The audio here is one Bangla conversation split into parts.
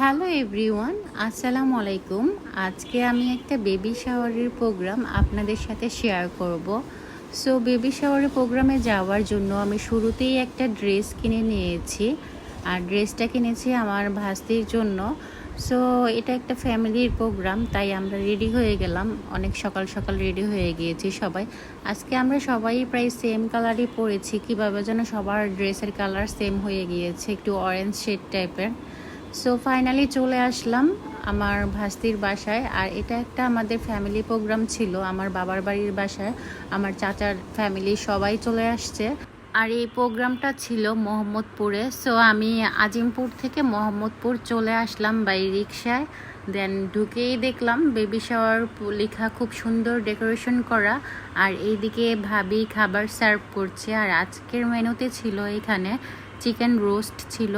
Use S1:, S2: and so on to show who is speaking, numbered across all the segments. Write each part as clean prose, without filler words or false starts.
S1: হ্যালো এভরিওয়ান, আসসালামু আলাইকুম। আজকে আমি একটা বেবি শাওয়ারের প্রোগ্রাম আপনাদের সাথে শেয়ার করব। সো বেবি শাওয়ারের প্রোগ্রামে যাওয়ার জন্য আমি শুরুতেই একটা ড্রেস কিনে নিয়েছি, আর ড্রেসটা কিনেছি আমার ভাস্তির জন্য। সো এটা একটা ফ্যামিলির প্রোগ্রাম, তাই আমরা রেডি হয়ে গেলাম। অনেক সকাল সকাল রেডি হয়ে গিয়েছি সবাই। আজকে আমরা সবাই প্রায় সেম কালারই পরেছি, কীভাবে যেন সবার ড্রেসের কালার সেম হয়ে গিয়েছে, একটু অরেঞ্জ শেড টাইপের। সো ফাইনালি চলে আসলাম আমার ভাস্তির বাসায়। আর এটা একটা আমাদের ফ্যামিলি প্রোগ্রাম ছিল আমার বাবার বাড়ির বাসায়। আমার চাচার ফ্যামিলি সবাই চলে আসছে। আর এই প্রোগ্রামটা ছিল মোহাম্মদপুরে। সো আমি আজিমপুর থেকে মোহাম্মদপুর চলে আসলাম বাই রিক্সায়। দেন ঢুকেই দেখলাম বেবি শাওয়ার লেখা, খুব সুন্দর ডেকোরেশন করা। আর এইদিকে ভাবি খাবার সার্ভ করছে। আর আজকের মেনুতে ছিল এখানে চিকেন রোস্ট ছিল,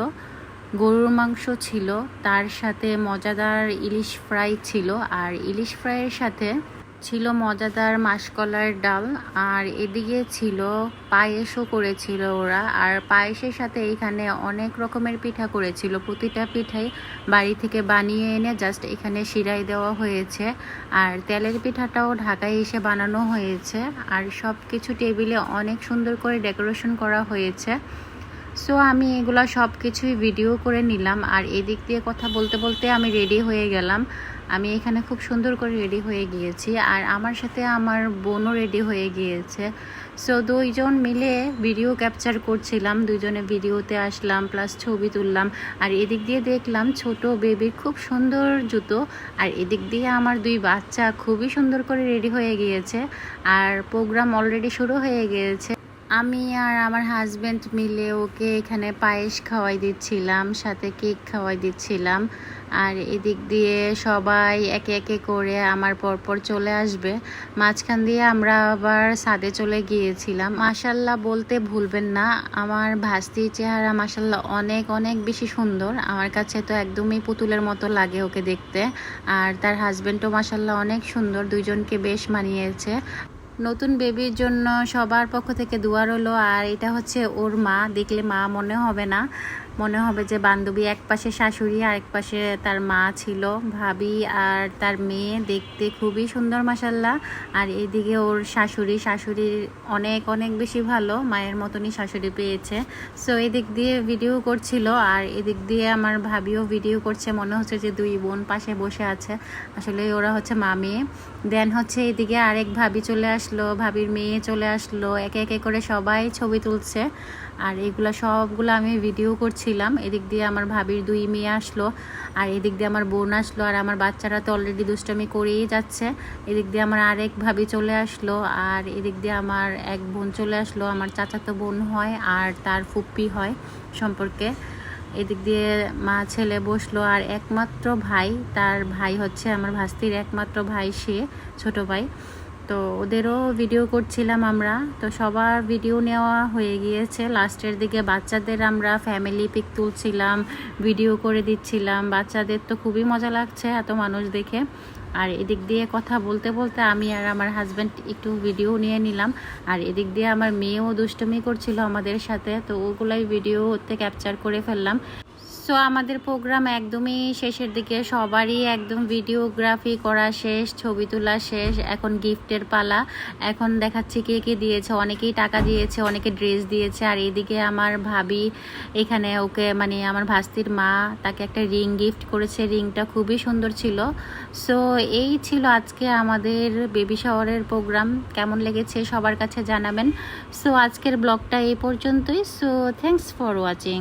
S1: গরুর মাংস ছিল, তার সাথে মজাদার ইলিশ ফ্রাই ছিল, আর ইলিশ ফ্রাইয়ের সাথে ছিল মজাদার মাসকলার ডাল। আর এদিকে ছিল পায়েসও করেছিল ওরা। আর পায়েসের সাথে এখানে অনেক রকমের পিঠা করেছিল, প্রতিটা পিঠাই বাড়ি থেকে বানিয়ে এনে জাস্ট এখানে শিরাই দেওয়া হয়েছে। আর তেলের পিঠাটাও ঢাকায় এসে বানানো হয়েছে। আর সব কিছু টেবিলে অনেক সুন্দর করে ডেকোরেশন করা হয়েছে। সো আমি এগুলা সব কিছুই ভিডিও করে নিলাম। আর এদিক দিয়ে কথা বলতে বলতে আমি রেডি হয়ে গেলাম। আমি এখানে খুব সুন্দর করে রেডি হয়ে গিয়েছি, আর আমার সাথে আমার বোনও রেডি হয়ে গিয়েছে। সো দুইজন মিলে ভিডিও ক্যাপচার করছিলাম, দুইজনে ভিডিওতে আসলাম প্লাস ছবি তুললাম। আর এদিক দিয়ে দেখলাম ছোট বেবির খুব সুন্দর জুতো। আর এদিক দিয়ে আমার দুই বাচ্চা খুবই সুন্দর করে রেডি হয়ে গিয়েছে। আর প্রোগ্রাম অলরেডি শুরু হয়ে গিয়েছে। আমি আর আমার হাজব্যান্ড মিলে ওকে এখানে পায়েস খাওয়াই দিচ্ছিলাম, সাথে কেক খাওয়াই দিচ্ছিলাম। আর এদিক দিয়ে সবাই একে একে করে আমার পরপর চলে আসবে। মাঝখান দিয়ে আমরা আবার ছাদে চলে গিয়েছিলাম। মাশাল্লাহ বলতে ভুলবেন না, আমার ভাস্তির চেহারা মাশাল্লাহ অনেক অনেক বেশি সুন্দর। আমার কাছে তো একদমই পুতুলের মতো লাগে ওকে দেখতে। আর তার হাজব্যান্ডও মাশাল্লাহ অনেক সুন্দর, দুইজনকে বেশ মানিয়েছে। নতুন বেবির জন্য সবার পক্ষ থেকে দোয়া রইলো। আর এটা হচ্ছে ওর মা, দেখলে মা মনে হবে না, মনে হবে যে বান্ধবী। এক পাশে শাশুড়ি আর এক পাশে তার মা ছিল, ভাবি আর তার মেয়ে, দেখতে খুবই সুন্দর মাশাল্লাহ। আর এইদিকে ওর শাশুড়ি, শাশুড়ির অনেক অনেক বেশি ভালো, মায়ের মতনই শাশুড়ি পেয়েছে। সো এদিক দিয়ে ভিডিও করছিল, আর এদিক দিয়ে আমার ভাবিও ভিডিও করছে। মনে হচ্ছে যে দুই বোন পাশে বসে আছে, আসলে ওরা হচ্ছে মা মেয়ে। দেন হচ্ছে এদিকে আরেক ভাবি চলে আসলো, ভাবির মেয়ে চলে আসলো, একে একে করে সবাই ছবি তুলছে। আর এগুলো সবগুলো আমি ভিডিও করছিলাম। এদিক দিয়ে আমার ভাবির দুই মেয়ে আসলো, আর এদিক দিয়ে আমার বোন আসলো। আর আমার বাচ্চারা তো অলরেডি দুষ্টামি করেই যাচ্ছে। এদিক দিয়ে আমার আরেক ভাবি চলে আসলো, আর এদিক দিয়ে আমার এক বোন চলে আসলো, আমার চাচাতো বোন হয় আর তার ফুপ্পি হয় সম্পর্কে। এদিক দিয়ে মা ছেলে বসলো, আর একমাত্র ভাই, তার ভাই হচ্ছে আমার ভাস্তির একমাত্র ভাই, সে ছোট ভাই। তো ওদেরও ভিডিও করছিলাম আমরা। তো সবার ভিডিও নেওয়া হয়ে গিয়েছে। লাস্টের দিকে বাচ্চাদের আমরা ফ্যামিলি পিক তুলছিলাম, ভিডিও করে দিচ্ছিলাম। বাচ্চাদের তো খুবই মজা লাগছে এত মানুষ দেখে। আর এদিক দিয়ে কথা বলতে বলতে আমি আর আমার হাজব্যান্ড একটু ভিডিও নিয়ে নিলাম। আর এদিক দিয়ে আমার মেয়েও দুষ্টুমি করছিল আমাদের সাথে, তো ওগুলাই ভিডিওতে ক্যাপচার করে ফেললাম। সো আমাদের প্রোগ্রাম একদমই শেষের দিকে, সবারই একদম ভিডিওগ্রাফি করা শেষ, ছবি তোলা শেষ। এখন গিফটের পালা। এখন দেখাচ্ছি কে কে দিয়েছে। অনেকেই টাকা দিয়েছে, অনেকে ড্রেস দিয়েছে। আর এদিকে আমার ভাবি এখানে ওকে, মানে আমার ভাস্তির মা, তাকে একটা রিং গিফট করেছে। রিংটা খুবই সুন্দর ছিল। সো এই ছিল আজকে আমাদের বেবি শাওয়ারের প্রোগ্রাম। কেমন লেগেছে সবার কাছে জানাবেন। সো আজকের ব্লগটা এই পর্যন্তই। So thanks for watching.